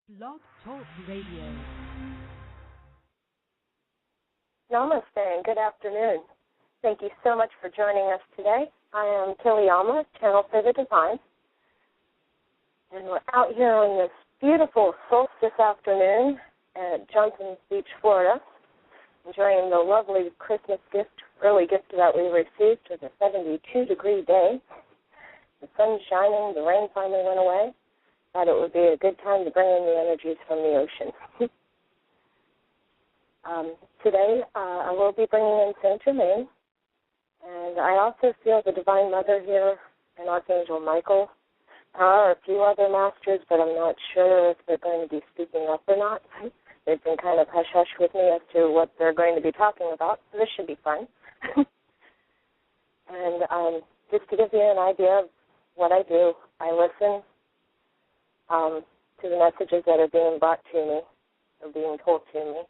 Blog Talk Radio. Namaste and good afternoon. Thank you so much for joining us today. I am Kili Amma, Channel for the Divine. And we're out here on this beautiful solstice afternoon at Johnson's Beach, Florida, enjoying the lovely Christmas early gift that we received with a 72-degree day. The sun's shining, the rain finally went away. Thought it would be a good time to bring in the energies from the ocean. Today, I will be bringing in St Germain, and I also feel the Divine Mother here and Archangel Michael. There are a few other masters, but I'm not sure if they're going to be speaking up or not. They've been kind of hush-hush with me as to what they're going to be talking about, so this should be fun. And just to give you an idea of what I do, I listen to the messages that are being brought to me or being told to me.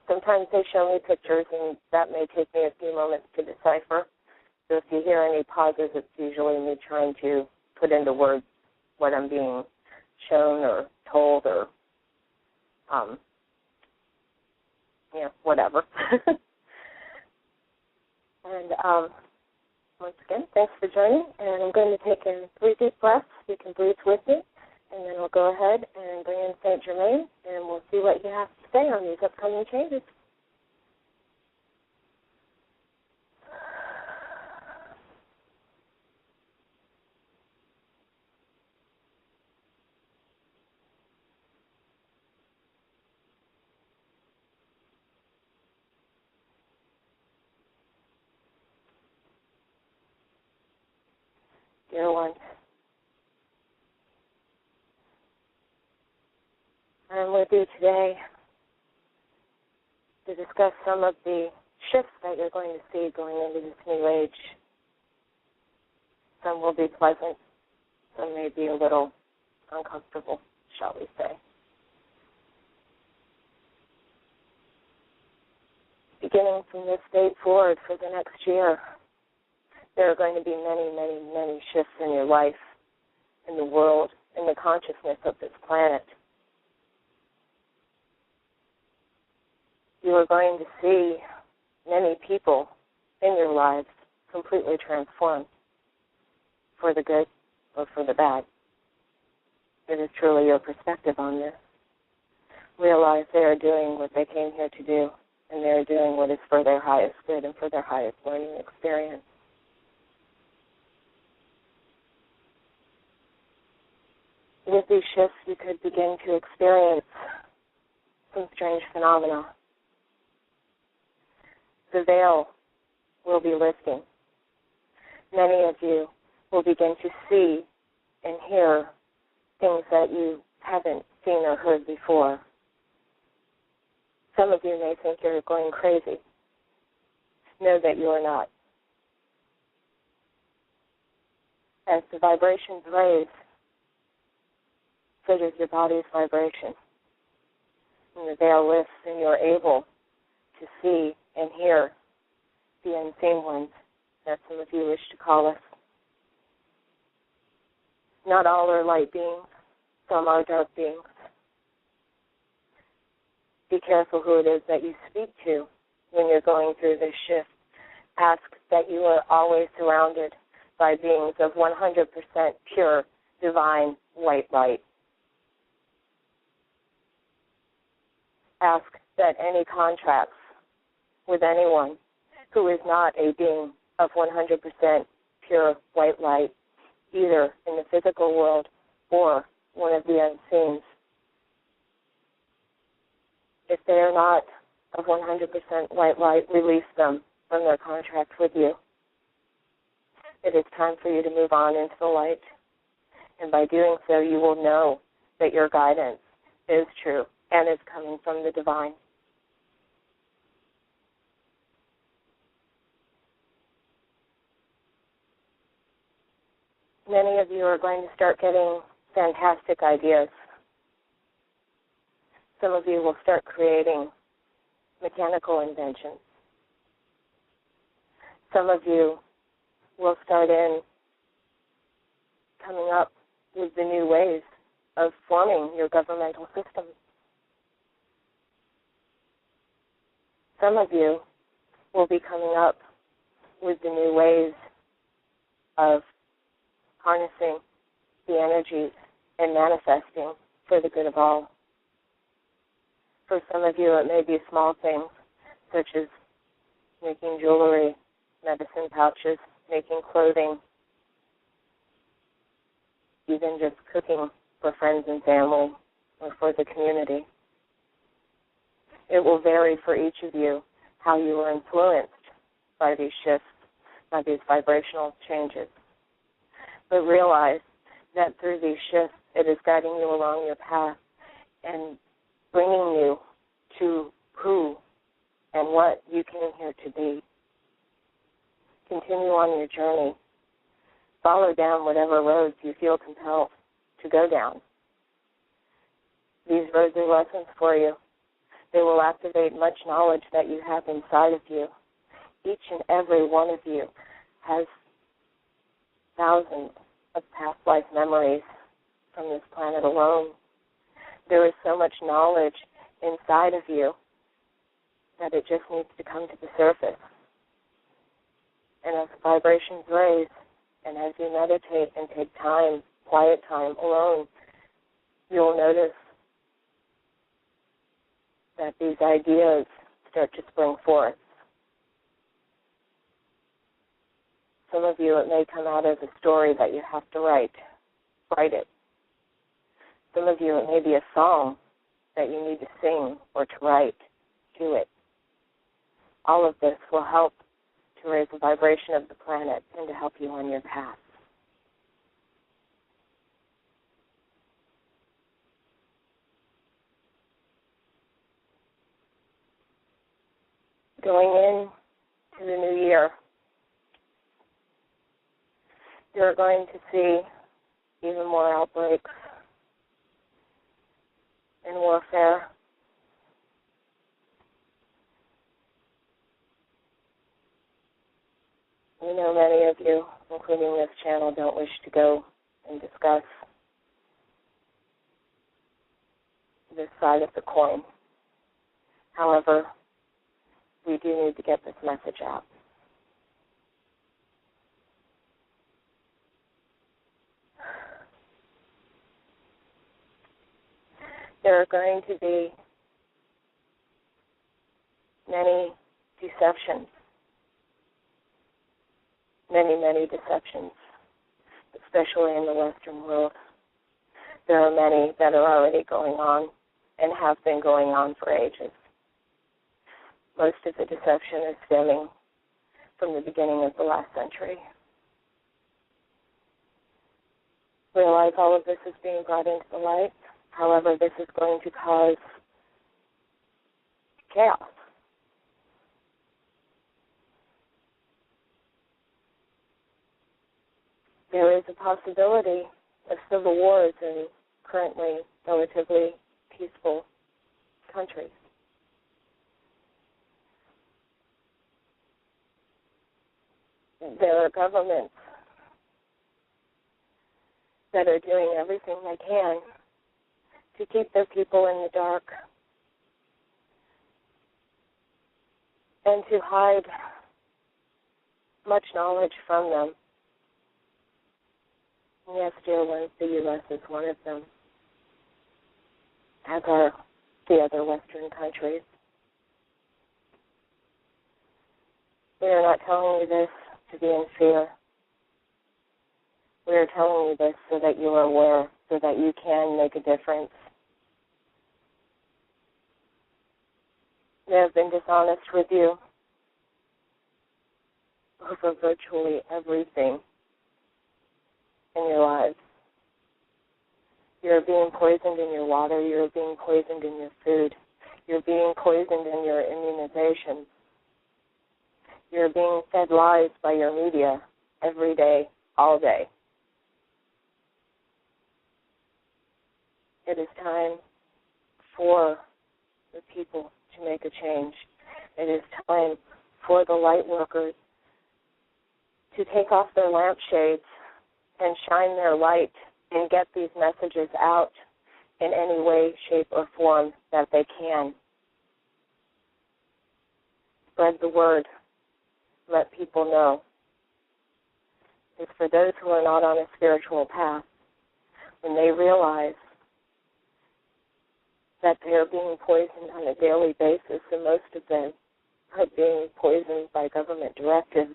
Sometimes they show me pictures, and that may take me a few moments to decipher. So if you hear any pauses, it's usually me trying to put into words what I'm being shown or told or, whatever. And once again, thanks for joining. And I'm going to take in 3 deep breaths. You can breathe with me. And then we'll go ahead and bring in St. Germain, and we'll see what you have to say on these upcoming changes. Dear one, I'm with you today to discuss some of the shifts that you're going to see going into this new age. Some will be pleasant, some may be a little uncomfortable, shall we say. Beginning from this date forward for the next year, there are going to be many, many, many shifts in your life, in the world, in the consciousness of this planet. You are going to see many people in your lives completely transformed for the good or for the bad. It is truly your perspective on this. Realize they are doing what they came here to do, and they are doing what is for their highest good and for their highest learning experience. With these shifts, you could begin to experience some strange phenomena. The veil will be lifting. Many of you will begin to see and hear things that you haven't seen or heard before. Some of you may think you're going crazy. Know that you are not. As the vibrations raise, so does your body's vibration. And the veil lifts, and you're able to see and hear the unseen ones, that some of you wish to call us. Not all are light beings. Some are dark beings. Be careful who it is that you speak to when you're going through this shift. Ask that you are always surrounded by beings of 100% pure, divine, white light. Ask that any contracts with anyone who is not a being of 100% pure white light, either in the physical world or one of the unseens. If they are not of 100% white light, release them from their contract with you. It is time for you to move on into the light, and by doing so, you will know that your guidance is true and is coming from the divine. Many of you are going to start getting fantastic ideas. Some of you will start creating mechanical inventions. Some of you will start coming up with the new ways of forming your governmental system. Some of you will be coming up with the new ways of harnessing the energies and manifesting for the good of all. For some of you, it may be small things, such as making jewelry, medicine pouches, making clothing, even just cooking for friends and family or for the community. It will vary for each of you how you are influenced by these shifts, by these vibrational changes. But realize that through these shifts, it is guiding you along your path and bringing you to who and what you came here to be. Continue on your journey. Follow down whatever roads you feel compelled to go down. These roads are lessons for you. They will activate much knowledge that you have inside of you. Each and every one of you has thousands of past life memories from this planet alone. There is so much knowledge inside of you that it just needs to come to the surface. And as the vibrations raise, and as you meditate and take time, quiet time alone, you'll notice that these ideas start to spring forth. Some of you, it may come out as a story that you have to write. Write it. Some of you, it may be a song that you need to sing or to write. Do it. All of this will help to raise the vibration of the planet and to help you on your path. Going into the new year, you're going to see even more outbreaks in warfare. We know many of you, including this channel, don't wish to go and discuss this side of the coin. However, we do need to get this message out. There are going to be many deceptions, many deceptions, especially in the Western world. There are many that are already going on and have been going on for ages. Most of the deception is stemming from the beginning of the last century. Realize all of this is being brought into the light. However, this is going to cause chaos. There is a possibility of civil wars in currently relatively peaceful countries. There are governments that are doing everything they can to keep their people in the dark and to hide much knowledge from them. And yes, dear ones, the U.S. is one of them, as are the other Western countries. We are not telling you this to be in fear. We are telling you this so that you are aware, so that you can make a difference. They have been dishonest with you over virtually everything in your lives. You're being poisoned in your water. You're being poisoned in your food. You're being poisoned in your immunizations. You're being fed lies by your media every day, all day. It is time for the people to make a change. It is time for the light workers to take off their lampshades and shine their light and get these messages out in any way, shape, or form that they can. Spread the word. Let people know. It's for those who are not on a spiritual path, when they realize that they are being poisoned on a daily basis, and most of them are being poisoned by government directives,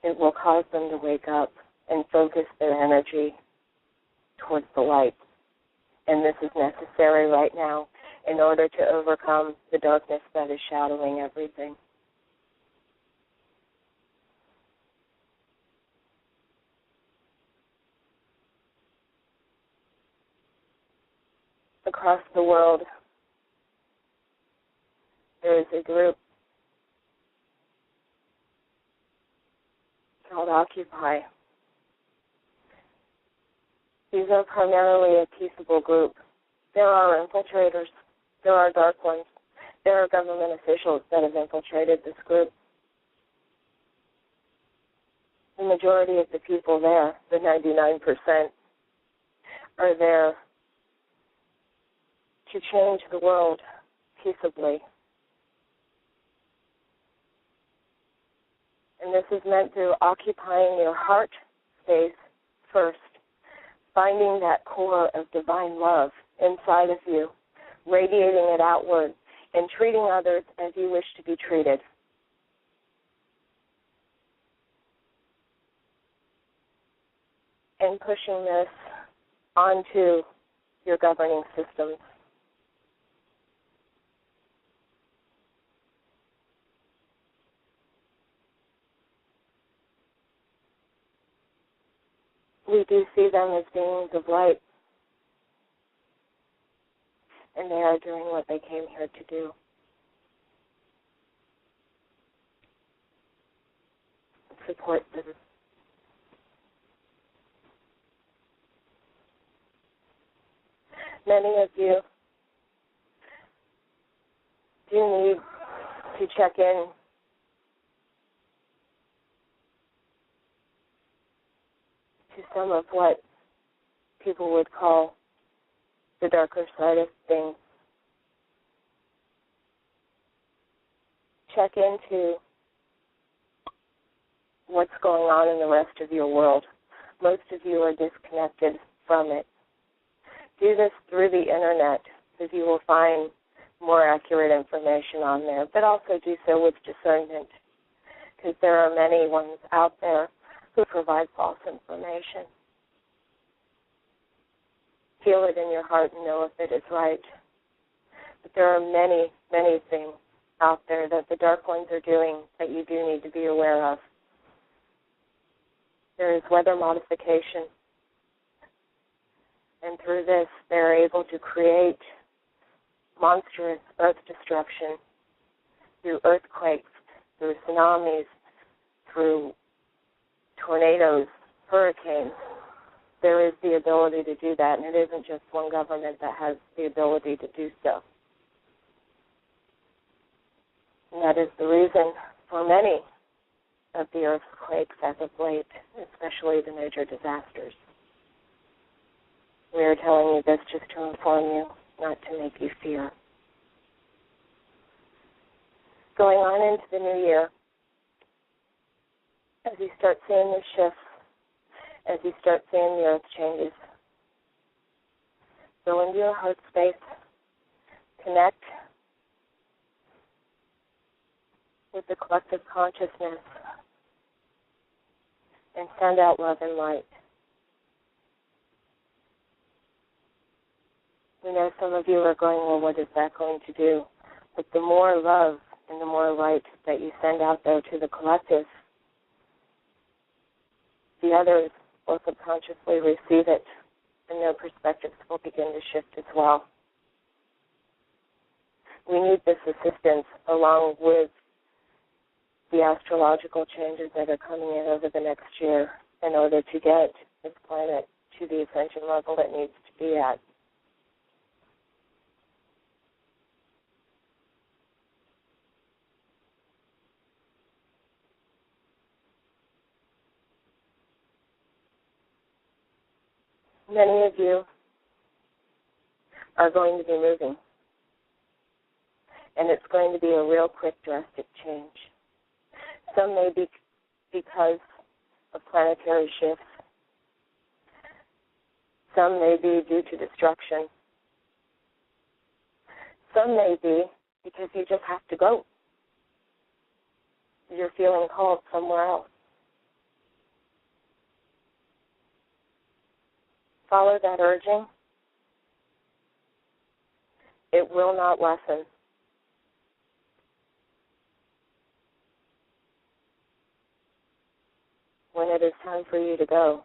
it will cause them to wake up and focus their energy towards the light. And this is necessary right now in order to overcome the darkness that is shadowing everything. Across the world, there is a group called Occupy. These are primarily a peaceable group. There are infiltrators. There are dark ones. There are government officials that have infiltrated this group. The majority of the people there, the 99%, are there to change the world peaceably. And this is meant through occupying your heart space first, finding that core of divine love inside of you, radiating it outward, and treating others as you wish to be treated. And pushing this onto your governing systems. We do see them as beings of light, and they are doing what they came here to do. Support them. Many of you do need to check in to some of what people would call the darker side of things. Check into what's going on in the rest of your world. Most of you are disconnected from it. Do this through the internet, because you will find more accurate information on there, but also do so with discernment, because there are many ones out there who provide false information. Feel it in your heart and know if it is right. But there are many, many things out there that the dark ones are doing that you do need to be aware of. There is weather modification. And through this, they're able to create monstrous earth destruction through earthquakes, through tsunamis, through tornadoes, hurricanes. There is the ability to do that, and it isn't just one government that has the ability to do so. And that is the reason for many of the earthquakes as of late, especially the major disasters. We are telling you this just to inform you, not to make you fear. Going on into the new year, as you start seeing the shifts, as you start seeing the earth changes, go into your heart space, connect with the collective consciousness, and send out love and light. We know some of you are going, well, what is that going to do? But the more love and the more light that you send out there to the collective, the others will subconsciously receive it, and their perspectives will begin to shift as well. We need this assistance along with the astrological changes that are coming in over the next year in order to get this planet to the ascension level it needs to be at. Many of you are going to be moving, and it's going to be a real quick, drastic change. Some may be because of planetary shifts. Some may be due to destruction. Some may be because you just have to go. You're feeling called somewhere else. Follow that urging. It will not lessen. When it is time for you to go,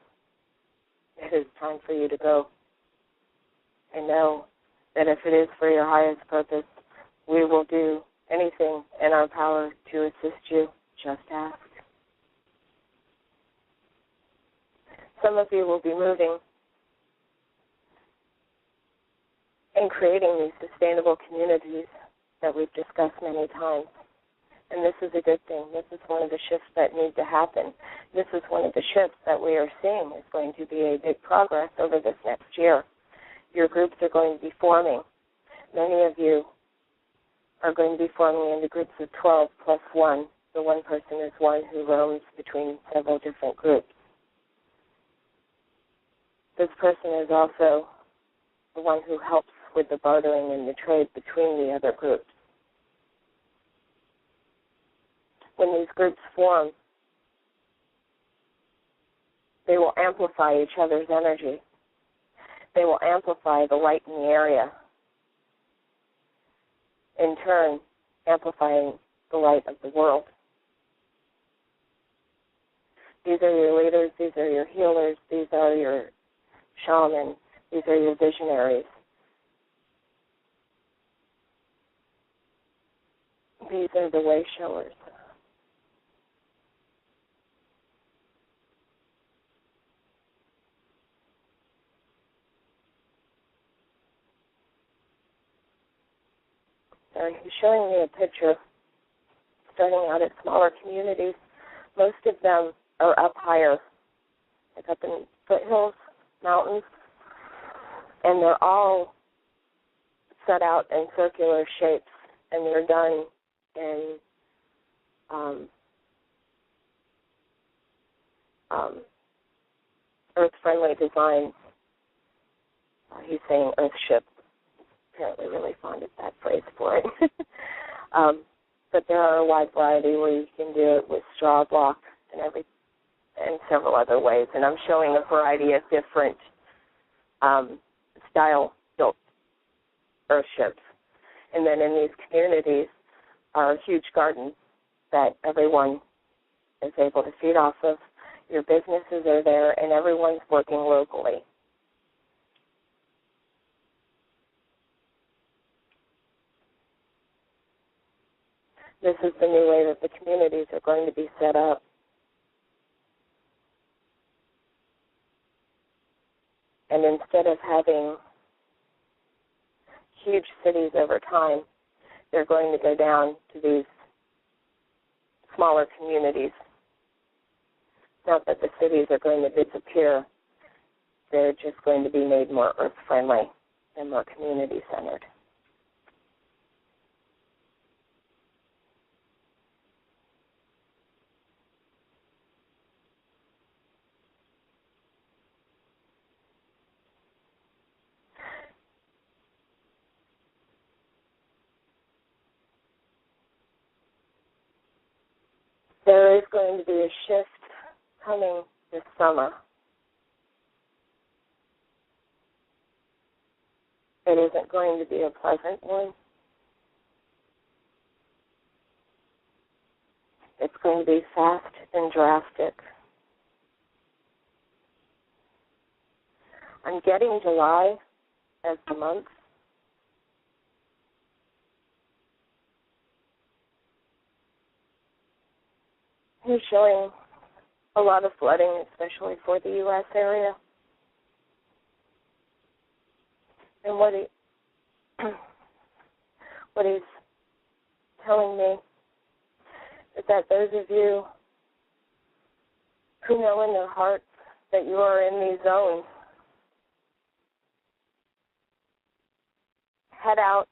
it is time for you to go. And know that if it is for your highest purpose, we will do anything in our power to assist you. Just ask. Some of you will be moving and creating these sustainable communities that we've discussed many times. And this is a good thing. This is one of the shifts that need to happen. This is one of the shifts that we are seeing is going to be a big progress over this next year. Your groups are going to be forming. Many of you are going to be forming into groups of 12 plus 1. The one person is one who roams between several different groups. This person is also the one who helps with the bartering and the trade between the other groups. When these groups form, they will amplify each other's energy. They will amplify the light in the area, in turn amplifying the light of the world. These are your leaders, these are your healers, these are your shamans, these are your visionaries. These are the way showers. He's showing me a picture starting out at smaller communities. Most of them are up higher, like up in foothills, mountains, and they're all set out in circular shapes, and they're done in earth-friendly designs. He's saying earth-ship. Apparently really fond of that phrase for it. But there are a wide variety where you can do it with straw block and several other ways. And I'm showing a variety of different style-built earthships. And then in these communities are huge gardens that everyone is able to feed off of. Your businesses are there, and everyone's working locally. This is the new way that the communities are going to be set up. And instead of having huge cities over time, they're going to go down to these smaller communities. Not that the cities are going to disappear. They're just going to be made more earth-friendly and more community-centered. There is going to be a shift coming this summer. It isn't going to be a pleasant one. It's going to be fast and drastic. I'm getting July as the month. He's showing a lot of flooding, especially for the U.S. area. And what he's telling me is that those of you who know in their hearts that you are in these zones head out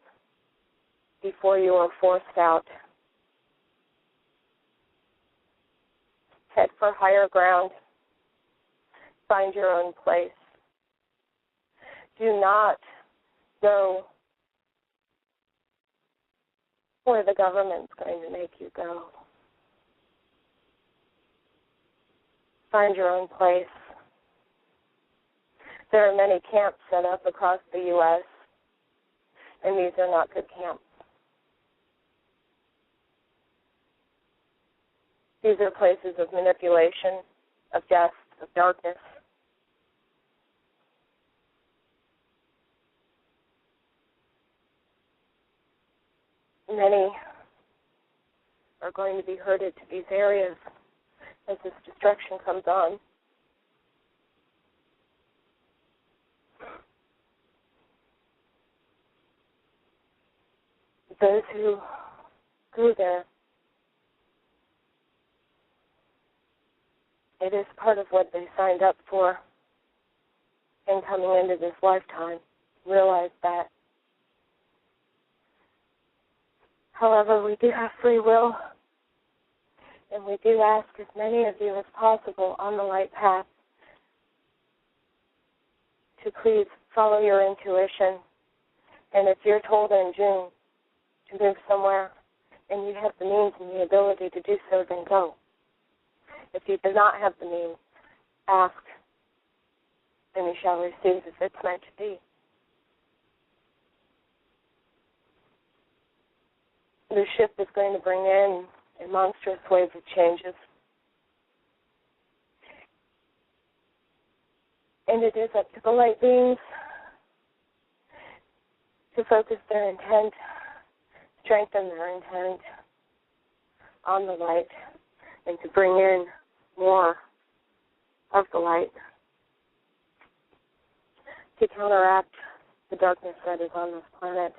before you are forced out. Head for higher ground. Find your own place. Do not go where the government's going to make you go. Find your own place. There are many camps set up across the U.S., and these are not good camps. These are places of manipulation, of death, of darkness. Many are going to be herded to these areas as this destruction comes on. Those who go there, it is part of what they signed up for in coming into this lifetime. Realize that. However, we do have free will, and we do ask as many of you as possible on the light path to please follow your intuition. And if you're told in June to move somewhere and you have the means and the ability to do so, then go. If you do not have the means, ask, and you shall receive if it's meant to be. The ship is going to bring in a monstrous wave of changes. And it is up to the light beings to focus their intent, strengthen their intent on the light, and to bring in more of the light to counteract the darkness that is on this planet.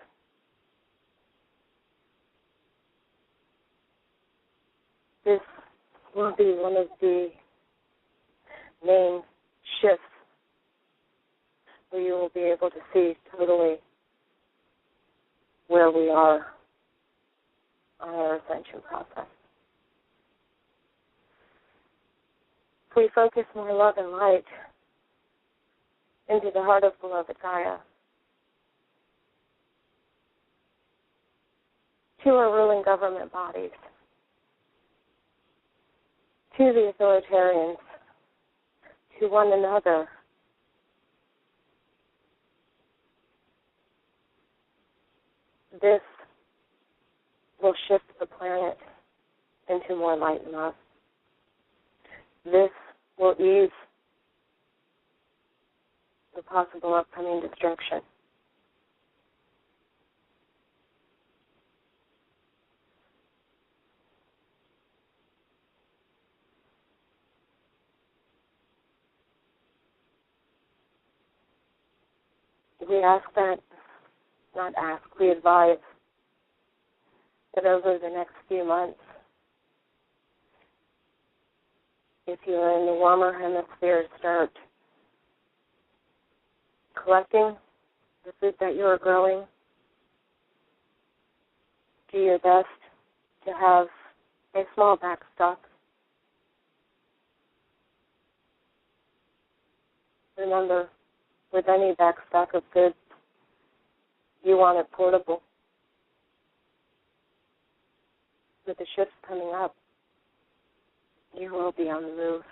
This will be one of the main shifts where you will be able to see totally where we are on our ascension process. If we focus more love and light into the heart of beloved Gaia, to our ruling government bodies, to the authoritarians, to one another, this will shift the planet into more light and love. This will ease the possible upcoming destruction. We ask that, not ask, we advise that over the next few months, if you're in the warmer hemisphere, start collecting the food that you are growing. Do your best to have a small backstock. Remember, with any backstock of goods, you want it portable. With the ships coming up, you will be on the move.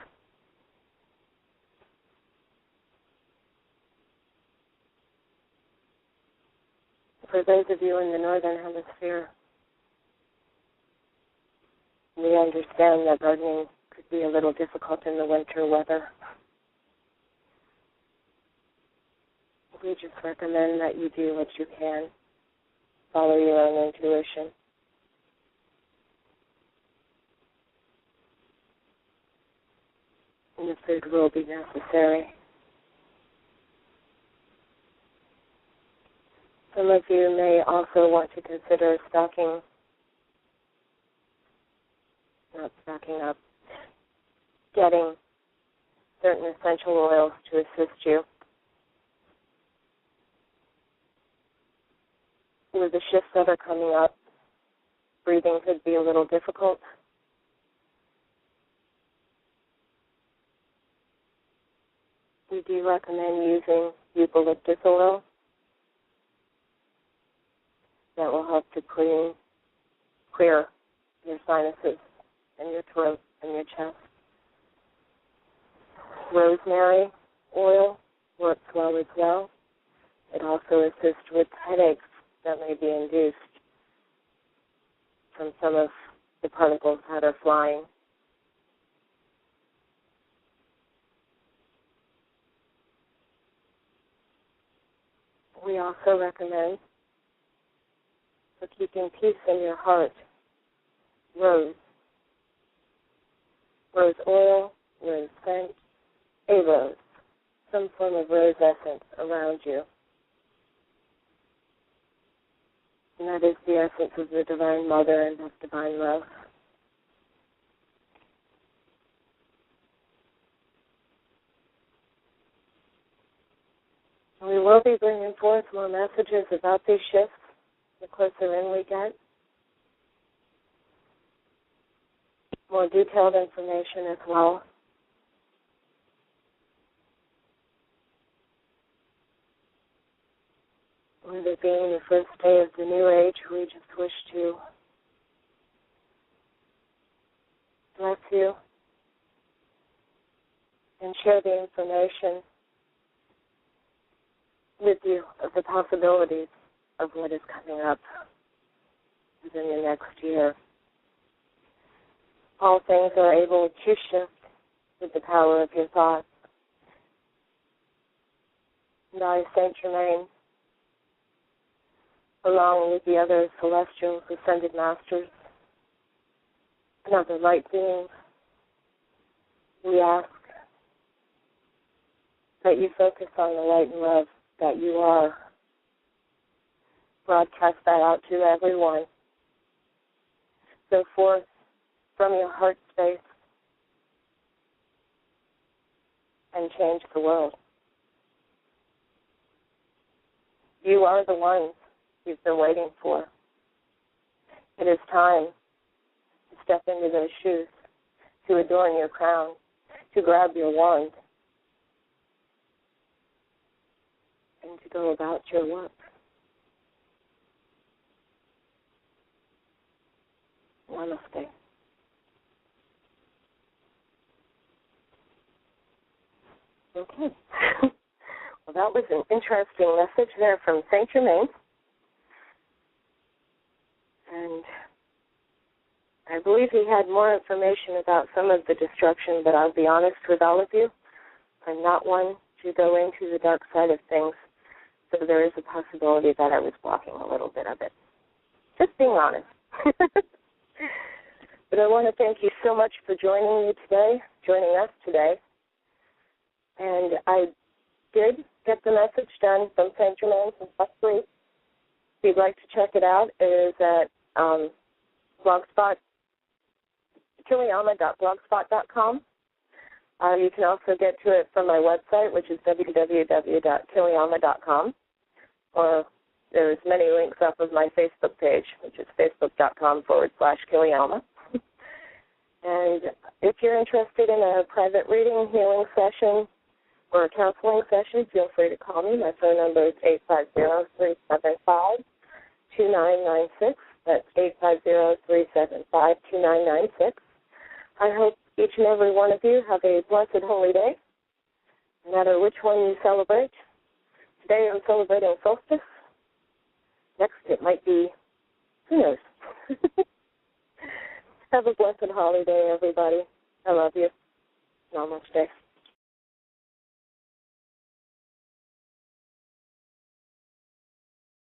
For those of you in the northern hemisphere, we understand that gardening could be a little difficult in the winter weather. We just recommend that you do what you can. Follow your own intuition. And the food will be necessary. Some of you may also want to consider getting certain essential oils to assist you. with the shifts that are coming up, breathing could be a little difficult. We do recommend using eucalyptus oil. That will help to clear your sinuses and your throat and your chest. Rosemary oil works well as well. It also assists with headaches that may be induced from some of the particles that are flying. We also recommend, for keeping peace in your heart, rose oil, rose scent, a rose, some form of rose essence around you. And that is the essence of the Divine Mother and of divine love. We will be bringing forth more messages about these shifts the closer in we get. More detailed information as well. With it being the first day of the new age, we just wish to bless you and share the information with you of the possibilities of what is coming up within the next year. All things are able to shift with the power of your thoughts. And I, St Germain, along with the other celestial ascended masters and other light beings, we ask that you focus on the light and love that you are. Broadcast that out to everyone. Go forth from your heart space and change the world. You are the ones you've been waiting for. It is time to step into those shoes, to adorn your crown, to grab your wand, and to go about your work. Namaste. Okay. Well, that was an interesting message there from St. Germain. And I believe he had more information about some of the destruction, but I'll be honest with all of you, I'm not one to go into the dark side of things, so there is a possibility that I was blocking a little bit of it. Just being honest. But I want to thank you so much for joining us today. And I did get the message done from St. Germain from last week. If you'd like to check it out, it is at Blogspot, KiliAmma.blogspot.com. You can also get to it from my website, which is www.kiliamma.com. Or there's many links up of my Facebook page, which is facebook.com/KiliAmma. And if you're interested in a private reading, healing session, or a counseling session, feel free to call me. My phone number is 850-375-2996. That's 850-375-2996. I hope each and every one of you have a blessed holy day, no matter which one you celebrate. Today I'm celebrating solstice. Next it might be, who knows. Have a blessed holiday, everybody. I love you. Namaste.